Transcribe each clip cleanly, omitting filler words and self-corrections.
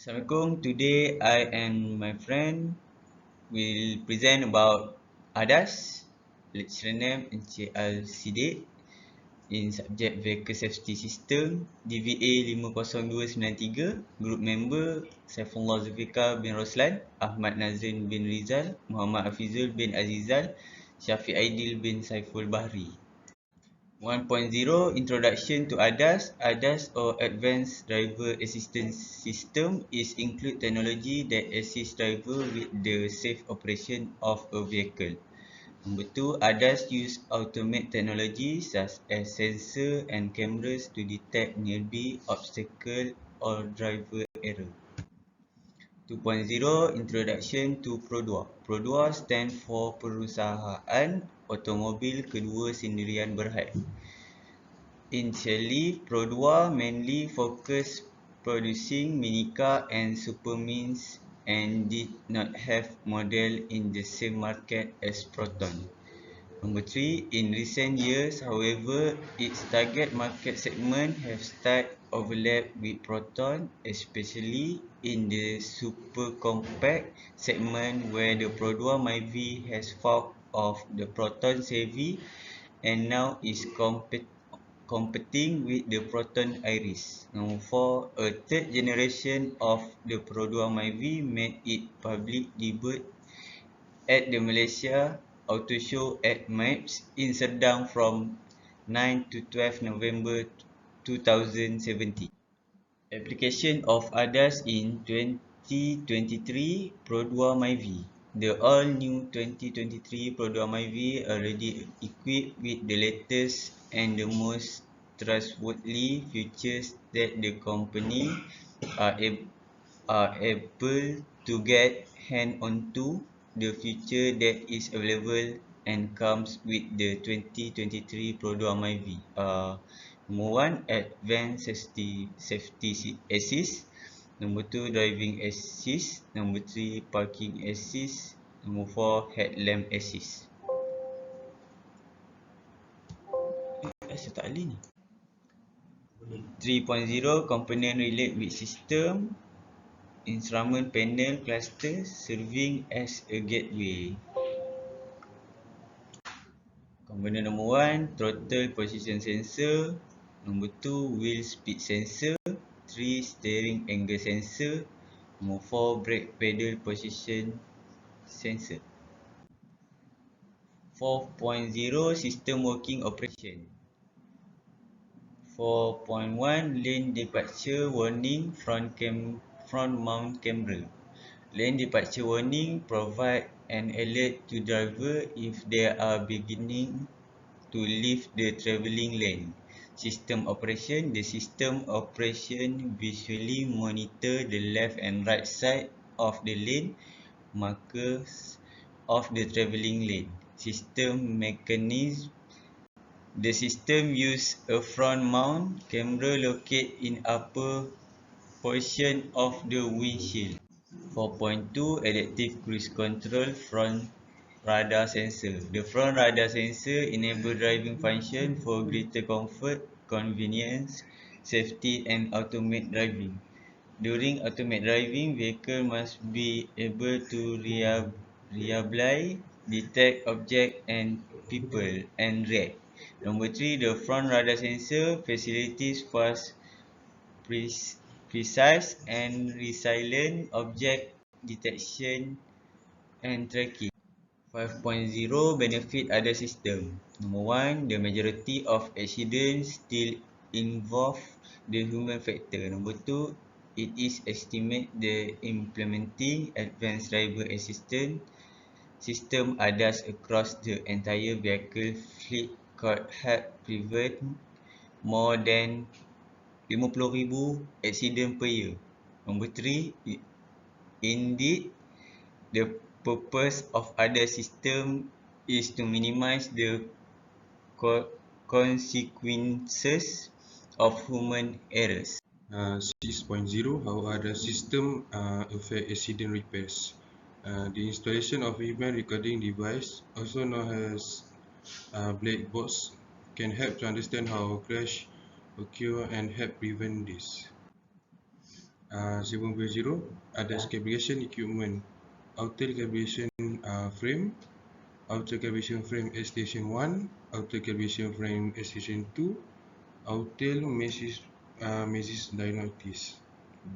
Assalamualaikum. Today I and my friend will present about ADAS, lecturer name Encik Al-Siddiq in subject Vehicle Safety System, DVA 50293, group member Saifullah Zulfikar bin Roslan, Ahmad Nadzrin bin Rizal, Muhammad Hafizul bin Azizal, Syafiq Aidil bin Saiful Bahri. 1.0 Introduction to ADAS. ADAS or Advanced Driver Assistance System is include technology that assists driver with the safe operation of a vehicle. Number 2, ADAS use automate technology such as sensor and cameras to detect nearby obstacle or driver error. 2.0 Introduction to Pro2. Pro2 stand for Perusahaan Automobil Kedua Sendirian Berhad. Initially, Pro2 mainly focused producing minicar and supermins and did not have model in the same market as Proton. Number 3, in recent years, however, its target market segment have started overlap with Proton, especially in the super compact segment where the Pro2 Myvi has fork of the Proton Savvy and now is competing with the Proton Iris. Number 4, a third generation of the Pro2 Myvi made it public debut at the Malaysia Auto Show at MAPS in Serdang from 9 to 12 November 2017. Application of ADAS in 2023 Pro2 Myvi. The all-new 2023 Pro2 Myvi already equipped with the latest and the most trustworthy features that the company are able to get hand onto. The feature that is available and comes with the 2023 Pro2 Myvi. Number 1, advanced safety assist. Number 2, driving assist. Number 3, parking assist. Number 4, headlamp assist. Asal tak boleh ni? 3.0 component relate with system. Instrument panel cluster serving as a gateway. Component number 1, throttle position sensor. Number 2, wheel speed sensor. 3, steering angle sensor. Number 4, brake pedal position sensor. 4.0 system working operation. 4.1 lane departure warning front mount camera. Lane departure warning provide an alert to driver if they are beginning to leave the travelling lane. System operation. The system operation visually monitor the left and right side of the lane markers of the travelling lane. System mechanism. The system use a front mount camera located in upper portion of the windshield. 4.2 Adaptive Cruise Control Front Radar Sensor. The front radar sensor enable driving function for greater comfort, convenience, safety and automate driving. During automate driving, vehicle must be able to reliably detect object and people and react. Number 3, the front radar sensor facilitates fast, precise and resilient object detection and tracking. 5.0 Benefit other system. Number 1, the majority of accidents still involve the human factor. Number 2, it is estimated the implementing advanced driver assistance system ADAS across the entire vehicle fleet could help prevent more than 50,000 accident per year. Number 3, indeed, the purpose of other system is to minimize the consequences of human errors. 6.0 How other system affect accident repairs. The installation of event recording device, also known as black box, can help to understand how crash occur and help prevent this. 7.0 ADAS calibration equipment, outer calibration frame, outer calibration frame at station 1, outer calibration frame at station 2, outer mesis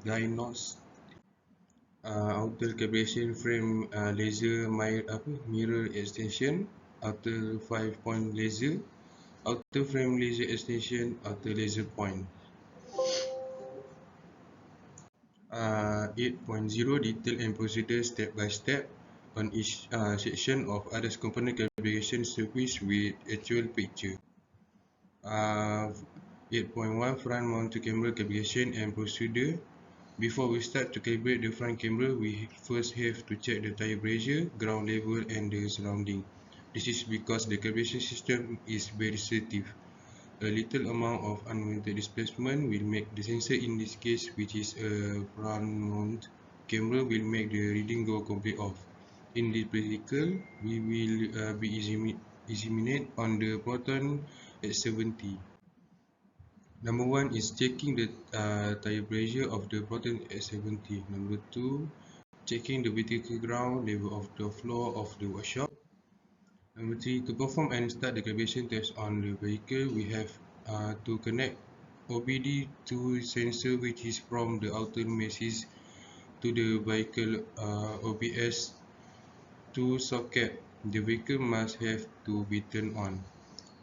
diagnosis, outer calibration frame laser mirror extension, outer 5-point laser, outer frame laser extension, outer laser point. 8.0 Detail and procedure step by step on each section of ADAS component calibration service with actual picture. 8.1 Front mounted camera calibration and procedure. Before we start to calibrate the front camera, we first have to check the tire pressure, ground level and the surrounding. This is because the calibration system is very sensitive. A little amount of unwanted displacement will make the sensor, in this case which is a front mount camera, will make the reading go completely off. In this practical, we will be examined on the Proton at 70. Number 1 is checking the tire pressure of the Proton at 70. Number 2, checking the vertical ground level of the floor of the workshop. Number 3, to perform and start the calibration test on the vehicle, we have to connect OBD2 sensor, which is from the outer meshes, to the vehicle OBS 2 socket. The vehicle must have to be turned on.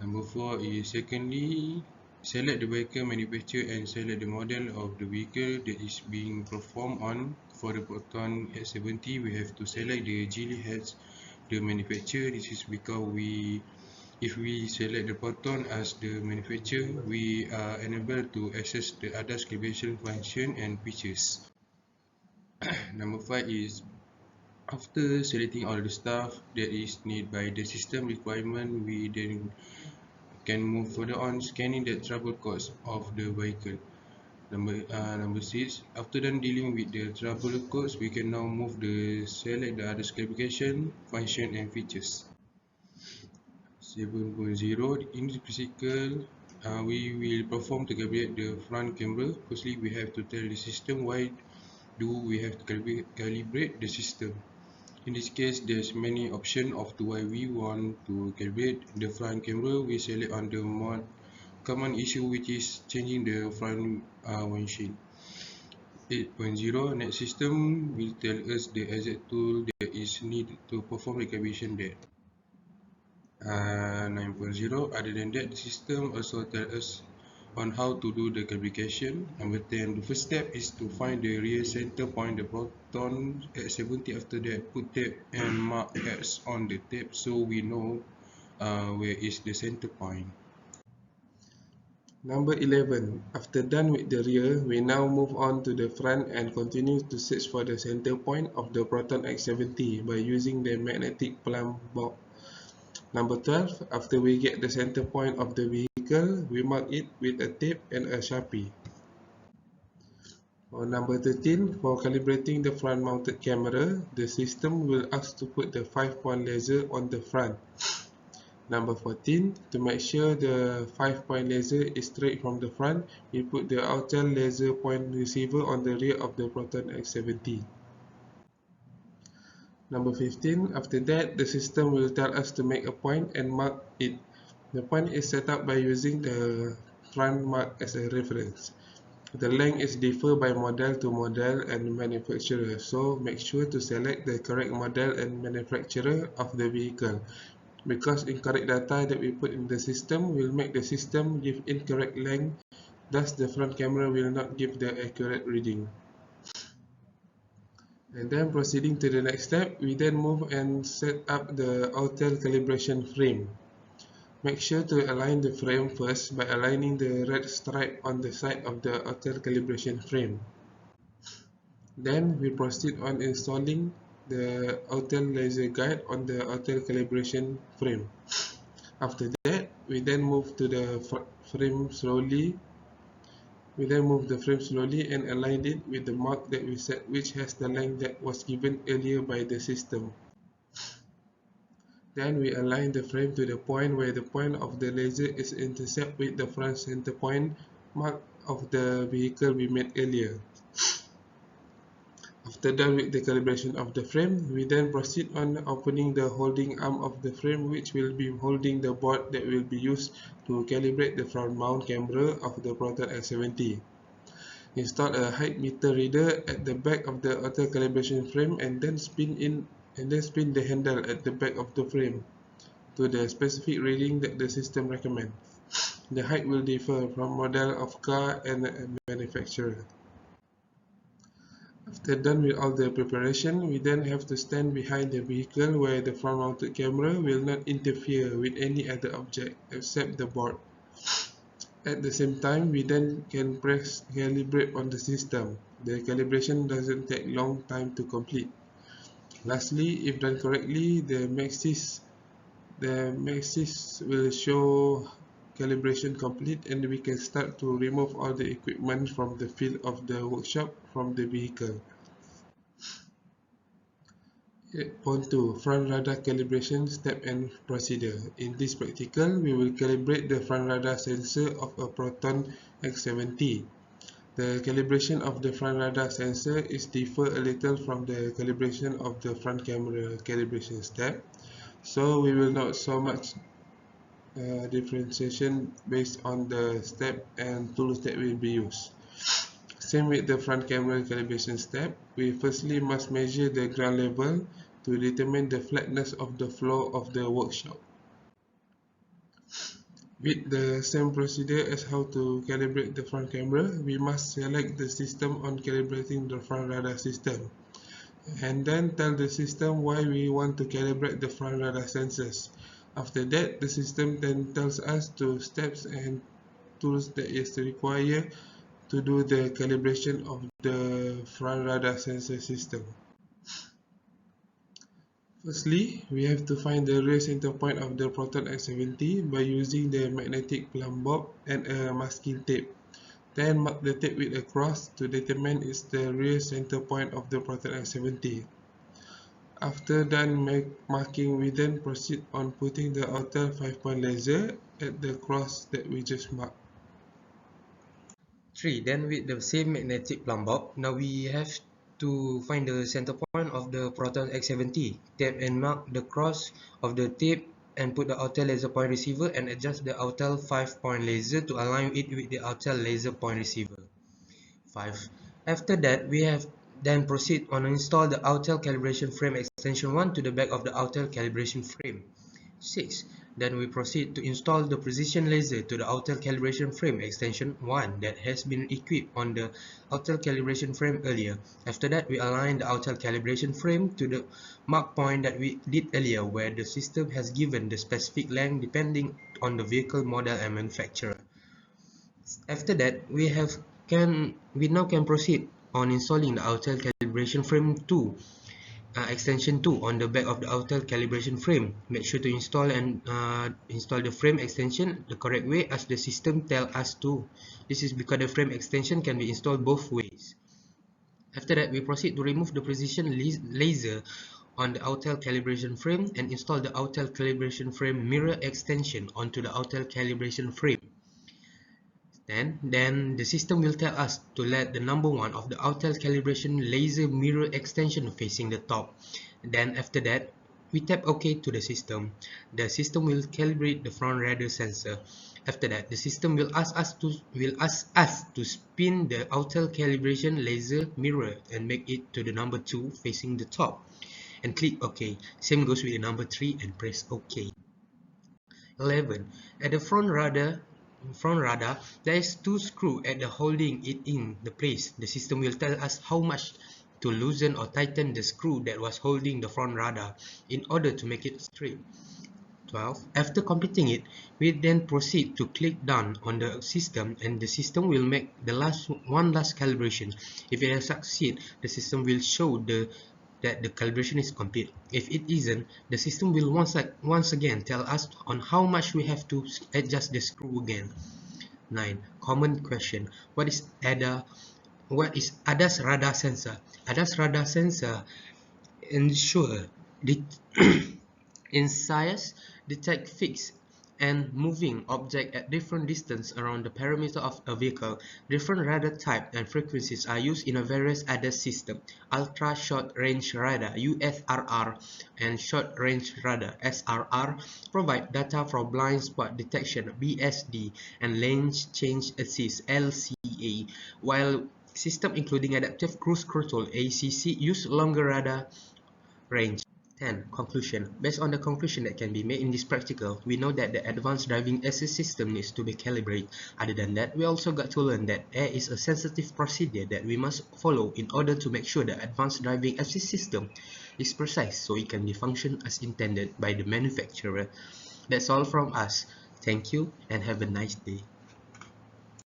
Number 4 is secondly, select the vehicle manufacturer and select the model of the vehicle that is being performed on. For the Proton S70, we have to select the Geely heads, the manufacturer. This is because if we select the Proton as the manufacturer, we are unable to access the ADAS calibration function and features. Number 5 is after selecting all the stuff that is needed by the system requirement, we then can move further on scanning the trouble codes of the vehicle. Number 6, after done dealing with the trouble codes, we can now move the select the ADAS calibration function and features. 7.0 in this physical, we will perform to calibrate the front camera. Firstly, we have to tell the system why do we have to calibrate the system. In this case, there's many options of to why we want to calibrate the front camera. We select on the more common issue, which is changing the front windshield. 8.0 Next system will tell us the exact tool that is needed to perform the calibration there. 9.0 Other than that, the system also tells us on how to do the calibration. Number 10, the first step is to find the real center point, the Proton at 70. After that, put tape and mark X on the tape so we know where is the center point. Number 11. After done with the rear, we now move on to the front and continue to search for the center point of the Proton X70 by using the magnetic plumb box. Number 12. After we get the center point of the vehicle, we mark it with a tape and a Sharpie. Number 13. For calibrating the front mounted camera, the system will ask to put the 5-point laser on the front. Number 14. To make sure the 5-point laser is straight from the front, we put the outer laser point receiver on the rear of the Proton X70. Number 15. After that, the system will tell us to make a point and mark it. The point is set up by using the front mark as a reference. The length is differ by model to model and manufacturer, so make sure to select the correct model and manufacturer of the vehicle, because incorrect data that we put in the system will make the system give incorrect length, thus the front camera will not give the accurate reading. And then proceeding to the next step, we then move and set up the outer calibration frame. Make sure to align the frame first by aligning the red stripe on the side of the outer calibration frame. Then we proceed on installing the outer laser guide on the outer calibration frame. After that, we then move to the frame slowly. We then move the frame slowly and align it with the mark that we set, which has the length that was given earlier by the system. Then we align the frame to the point where the point of the laser is intercept with the front center point mark of the vehicle we made earlier. After done with the calibration of the frame, we then proceed on opening the holding arm of the frame, which will be holding the board that will be used to calibrate the front mount camera of the Proton X70. Install a height meter reader at the back of the auto calibration frame and then spin the handle at the back of the frame to the specific reading that the system recommends. The height will differ from model of car and manufacturer. After done with all the preparation, we then have to stand behind the vehicle where the front-mounted camera will not interfere with any other object except the board. At the same time, we then can press calibrate on the system. The calibration doesn't take long time to complete. Lastly, if done correctly, the maxis will show calibration complete and we can start to remove all the equipment from the field of the workshop from the vehicle. 8.2 Front radar calibration step and procedure. In this practical, we will calibrate the front radar sensor of a Proton X70. The calibration of the front radar sensor is differ a little from the calibration of the front camera calibration step, so we will not so much differentiation based on the step and tools that will be used. Same with the front camera calibration step, we firstly must measure the ground level to determine the flatness of the floor of the workshop. With the same procedure as how to calibrate the front camera, we must select the system on calibrating the front radar system, and then tell the system why we want to calibrate the front radar sensors. After that, the system then tells us the steps and tools that is required to do the calibration of the front radar sensor system. Firstly, we have to find the rear center point of the Proton X70 by using the magnetic plumb bob and a masking tape. Then mark the tape with a cross to determine its the rear center point of the Proton X70. After done marking, we then proceed on putting the outer 5-point laser at the cross that we just marked. 3. Then with the same magnetic plumb bob, now we have to find the center point of the Proton X70. Tap and mark the cross of the tape and put the outer laser point receiver and adjust the outer 5-point laser to align it with the outer laser point receiver. 5. After that, we have then proceed on install the outer calibration frame extension 1 to the back of the outer calibration frame. 6. Then we proceed to install the precision laser to the outer calibration frame extension 1 that has been equipped on the outer calibration frame earlier. After that, we align the outer calibration frame to the mark point that we did earlier, where the system has given the specific length depending on the vehicle model and manufacturer. After that, we now can proceed on installing the outer calibration frame 2 extension 2 on the back of the outer calibration frame. Make sure to install the frame extension the correct way as the system tells us to. This is because the frame extension can be installed both ways. After that, we proceed to remove the precision laser on the outer calibration frame and install the outer calibration frame mirror extension onto the outer calibration frame. Then the system will tell us to let the number 1 of the outer calibration laser mirror extension facing the top. Then after that, we tap OK to the system. The system will calibrate the front radar sensor. After that, the system will ask us to spin the outer calibration laser mirror and make it to the number 2 facing the top. And click OK. Same goes with the number 3 and press OK. 11. At the front radar, there is 2 screws at the holding it in the place. The system will tell us how much to loosen or tighten the screw that was holding the front radar in order to make it straight. 12. After completing it, we then proceed to click done on the system and the system will make the last calibration. If it has succeeded, the system will show that the calibration is complete. If it isn't, the system will once again tell us on how much we have to adjust the screw again. 9. Common question. What is ADAS radar sensor? ADAS radar sensor ensure in size, detect fixed and moving object at different distance around the perimeter of a vehicle. Different radar type and frequencies are used in a various ADAS system. Ultra Short Range Radar (USRR) and Short Range Radar (SRR) provide data for blind spot detection (BSD) and lane change assist (LCA), while systems including adaptive cruise control (ACC) use longer radar range. 10. Conclusion. Based on the conclusion that can be made in this practical, we know that the advanced driving assist system needs to be calibrated. Other than that, we also got to learn that there is a sensitive procedure that we must follow in order to make sure the advanced driving assist system is precise so it can be function as intended by the manufacturer. That's all from us. Thank you and have a nice day.